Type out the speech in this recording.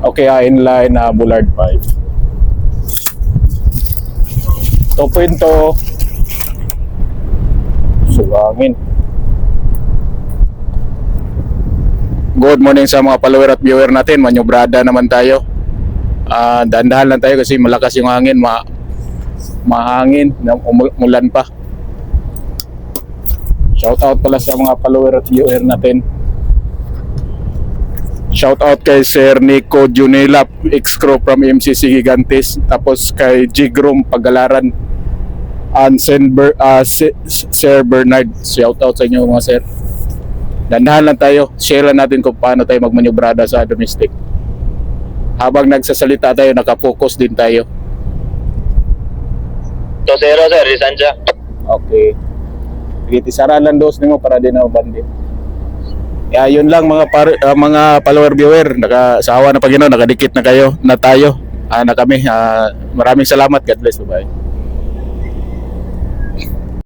Okay, inline na Bullard 5. 2.2. Sugangin. Good morning sa mga follower at viewer natin. Manyobrada naman tayo. Dahan-dahan lang tayo kasi malakas yung hangin. Mahangin. Umulan pa. Shout out pala sa mga follower at viewer natin. Shout out kay Sir Nico Junilap, ex-crew from MCC Gigantes. Tapos kay Jigrom Pagalaran and Sir Bernard. Shout out sa inyo mga sir. Dandahan lang tayo. Share lang natin kung paano tayo magmanyobrada sa domestic. Habang nagsasalita tayo, nakafocus din tayo. 2-0 sir, Risansya. Okay. Sige, tisara lang dos nimo para din na bandit. Yun lang mga mga follower viewer, nakasawa na Panginoon, nakadikit na kayo na tayo. Na kami. Maraming salamat. God bless. Bye.